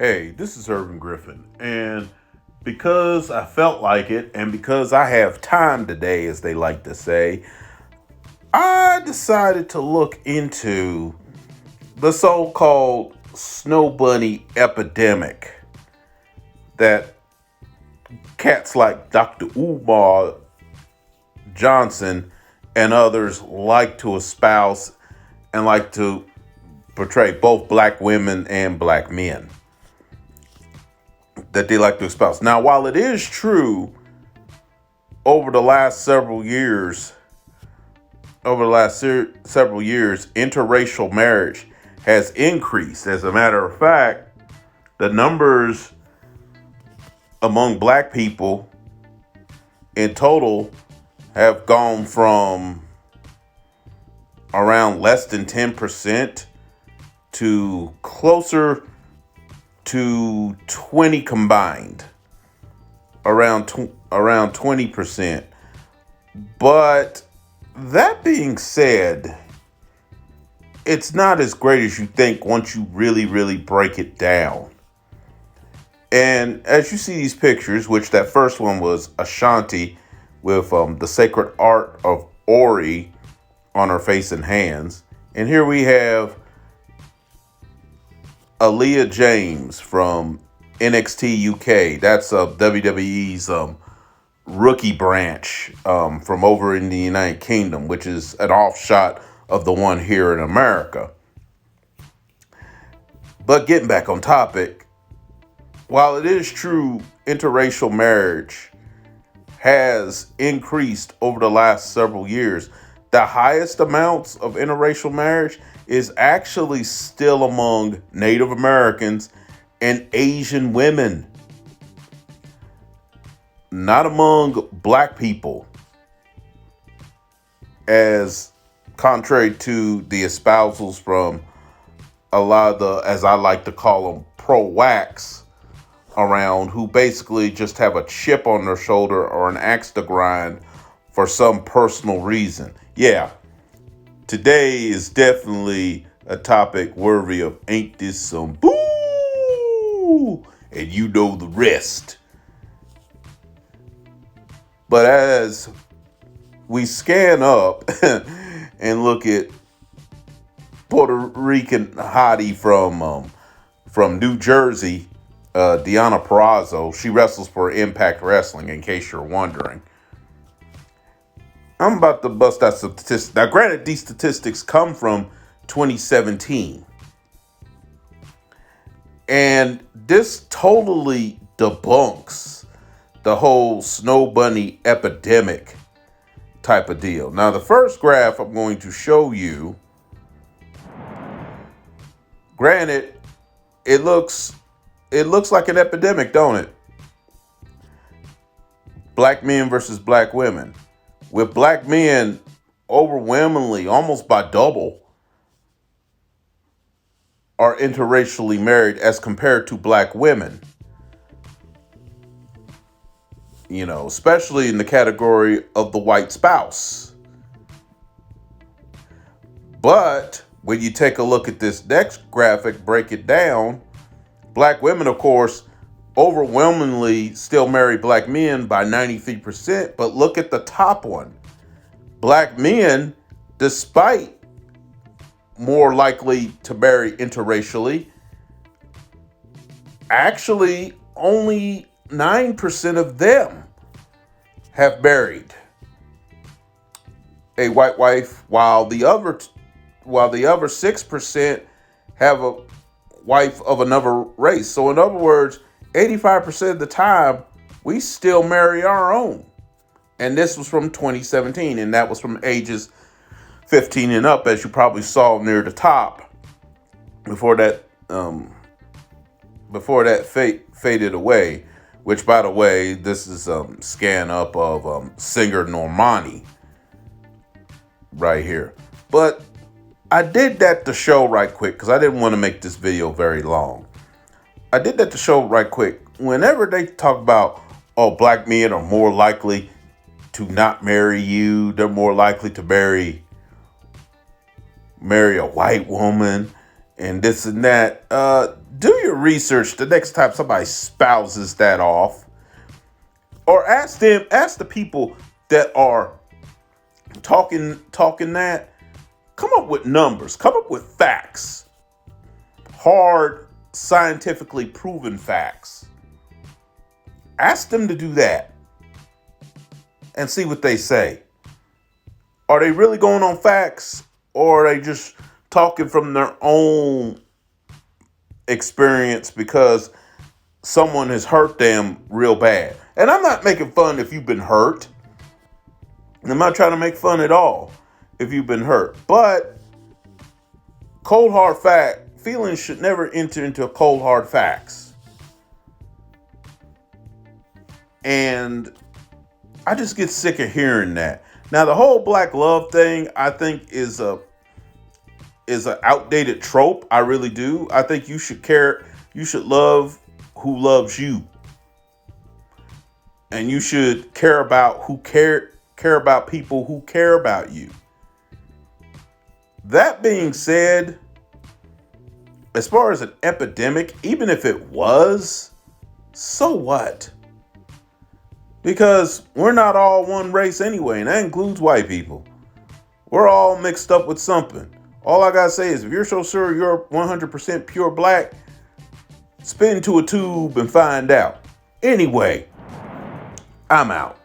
Hey, this is Irvin Griffin, and because I felt like it, and because I have time today, as they like to say, I decided to look into the so called Snowbunny epidemic that cats like Dr. Umar Johnson and others like to espouse and like to portray, both black women and black men, that they like to espouse. Now, while it is true, over the last several years, interracial marriage has increased. As a matter of fact, the numbers among black people in total have gone from around less than 10% to closer to 20 combined, around 20%. But that being said, it's not as great as you think once you really break it down. And as you see these pictures, which that first one was Ashanti with the sacred art of Ori on her face and hands. And here we have Aaliyah James from NXT UK. That's WWE's rookie branch from over in the United Kingdom, which is an offshot of the one here in America. But getting back on topic, while it is true interracial marriage has increased over the last several years, the highest amounts of interracial marriage is actually still among Native Americans and Asian women, not among black people, as contrary to the espousals from a lot of the, as I like to call them, pro-wax around, who basically just have a chip on their shoulder or an axe to grind for some personal reason. Yeah, today is definitely a topic worthy of ain't this some boo, and you know the rest. But as we scan up and look at Puerto Rican hottie from New Jersey, Deanna Purrazzo, she wrestles for Impact Wrestling, in case you're wondering. I'm about to bust out some statistics. Now, granted, these statistics come from 2017. And this totally debunks the whole Snowbunny epidemic type of deal. Now, the first graph I'm going to show you, granted, it looks like an epidemic, don't it? Black men versus black women. With black men overwhelmingly, almost by double, are interracially married as compared to black women. You know, especially in the category of the white spouse. But when you take a look at this next graphic, break it down, black women, of course, overwhelmingly still marry black men by 93%. But look at the top one. Black men, despite more likely to marry interracially, actually only 9% of them have married a white wife, while the other 6% have a wife of another race. So in other words, 85% of the time, we still marry our own. And this was from 2017, and that was from ages 15 and up, as you probably saw near the top, before that faded away. Which, by the way, this is scan up of singer Normani right here. But I did that to show right quick, because I didn't want to make this video very long. I did that to show right quick. Whenever they talk about, oh, black men are more likely to not marry you, they're more likely to marry a white woman, and this and that. do your research the next time somebody spouses that off, or ask the people that are talking that, come up with numbers, come up with facts, hard, scientifically proven facts. Ask them to do that and see what they say. Are they really going on facts, or are they just talking from their own experience because someone has hurt them real bad? And I'm not making fun if you've been hurt. I'm not trying to make fun at all if you've been hurt. But cold hard fact, feelings should never enter into cold hard facts. And I just get sick of hearing that. Now, the whole black love thing, I think, is an outdated trope. I really do. I think you should love who loves you. And you should care about people who care about you. That being said, as far as an epidemic, even if it was, so what? Because we're not all one race anyway, and that includes white people. We're all mixed up with something. All I gotta say is, if you're so sure you're 100% pure black, spit into a tube and find out. Anyway, I'm out.